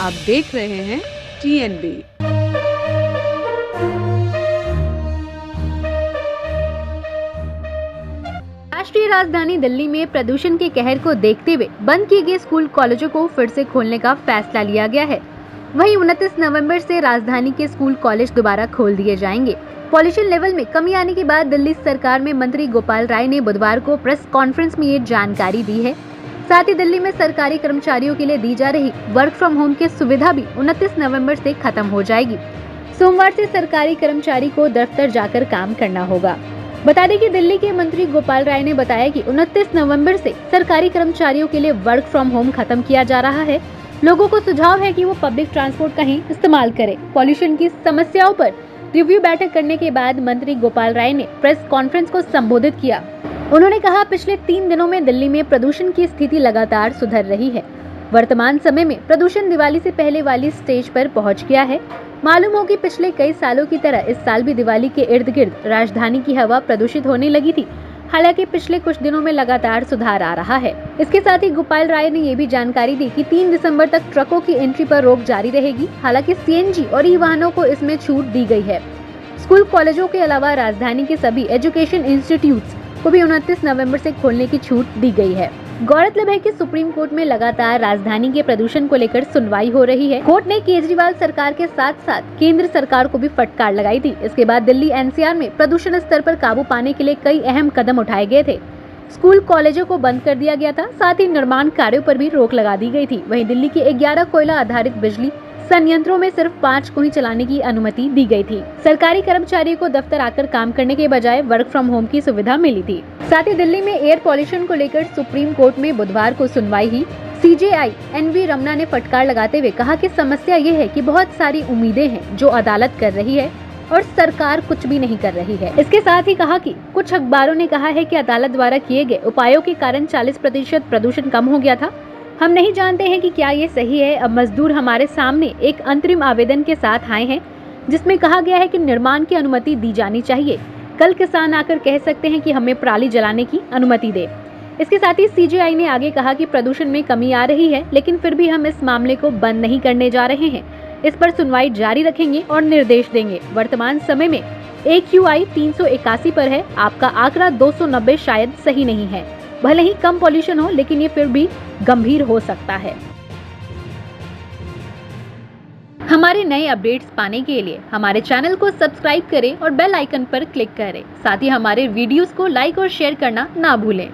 आप देख रहे हैं TNB। राष्ट्रीय राजधानी दिल्ली में प्रदूषण के कहर को देखते हुए बंद किए गए स्कूल कॉलेजों को फिर से खोलने का फैसला लिया गया है। वहीं 29 नवंबर से राजधानी के स्कूल कॉलेज दोबारा खोल दिए जाएंगे। पॉल्यूशन लेवल में कमी आने के बाद दिल्ली सरकार में मंत्री गोपाल राय ने बुधवार को प्रेस कॉन्फ्रेंस में ये जानकारी दी है। साथ ही दिल्ली में सरकारी कर्मचारियों के लिए दी जा रही वर्क फ्रॉम होम की सुविधा भी 29 नवंबर से खत्म हो जाएगी। सोमवार से सरकारी कर्मचारी को दफ्तर जाकर काम करना होगा। बता दें कि दिल्ली के मंत्री गोपाल राय ने बताया कि 29 नवंबर से सरकारी कर्मचारियों के लिए वर्क फ्रॉम होम खत्म किया जा रहा है। लोगों को सुझाव है कि वो पब्लिक ट्रांसपोर्ट का ही इस्तेमाल करें। पॉल्यूशन की समस्याओं पर रिव्यू बैठक करने के बाद मंत्री गोपाल राय ने प्रेस कॉन्फ्रेंस को संबोधित किया। उन्होंने कहा, पिछले 3 दिनों में दिल्ली में प्रदूषण की स्थिति लगातार सुधर रही है। वर्तमान समय में प्रदूषण दिवाली से पहले वाली स्टेज पर पहुंच गया है। मालूम हो कि पिछले कई सालों की तरह इस साल भी दिवाली के इर्द गिर्द राजधानी की हवा प्रदूषित होने लगी थी। हालांकि पिछले कुछ दिनों में लगातार सुधार आ रहा है। इसके साथ ही गोपाल राय ने ये भी जानकारी दी कि 3 दिसंबर तक ट्रकों की एंट्री पर रोक जारी रहेगी। हालांकि CNG और ई वाहनों को इसमें छूट दी गई है। स्कूल कॉलेजों के अलावा राजधानी के सभी एजुकेशन इंस्टीट्यूट्स को भी 29 नवंबर से खोलने की छूट दी गई है। गौरतलब है कि सुप्रीम कोर्ट में लगातार राजधानी के प्रदूषण को लेकर सुनवाई हो रही है। कोर्ट ने केजरीवाल सरकार के साथ साथ केंद्र सरकार को भी फटकार लगाई थी। इसके बाद दिल्ली NCR में प्रदूषण स्तर पर काबू पाने के लिए कई अहम कदम उठाए गए थे। स्कूल कॉलेजों को बंद कर दिया गया था। साथ ही निर्माण कार्यों पर भी रोक लगा दी गई थी। वहीं दिल्ली के 11 कोयला आधारित बिजली संयंत्रों में सिर्फ 5 को ही चलाने की अनुमति दी गई थी। सरकारी कर्मचारियों को दफ्तर आकर काम करने के बजाय वर्क फ्रॉम होम की सुविधा मिली थी। साथ ही दिल्ली में एयर पॉल्यूशन को लेकर सुप्रीम कोर्ट में बुधवार को सुनवाई हुई। CJI NV रमना ने फटकार लगाते हुए कहा कि समस्या ये है कि बहुत सारी उम्मीदें हैं जो अदालत कर रही है और सरकार कुछ भी नहीं कर रही है। इसके साथ ही कहा कि कुछ अखबारों ने कहा है कि अदालत द्वारा किए गए उपायों के कारण 40% प्रदूषण कम हो गया था। हम नहीं जानते हैं कि क्या ये सही है। अब मजदूर हमारे सामने एक अंतरिम आवेदन के साथ आए हैं जिसमें कहा गया है कि निर्माण की अनुमति दी जानी चाहिए। कल किसान आकर कह सकते हैं कि हमें पराली जलाने की अनुमति दे। इसके साथ ही CJI ने आगे कहा कि प्रदूषण में कमी आ रही है, लेकिन फिर भी हम इस मामले को बंद नहीं करने जा रहे हैं। इस पर सुनवाई जारी रखेंगे और निर्देश देंगे। वर्तमान समय में AQI 381 पर है। आपका आंकड़ा 290 शायद सही नहीं है। भले ही कम पॉल्यूशन हो, लेकिन ये फिर भी गंभीर हो सकता है। हमारे नए अपडेट्स पाने के लिए हमारे चैनल को सब्सक्राइब करें और बेल आइकन पर क्लिक करें। साथ ही हमारे वीडियोस को लाइक और शेयर करना ना भूलें।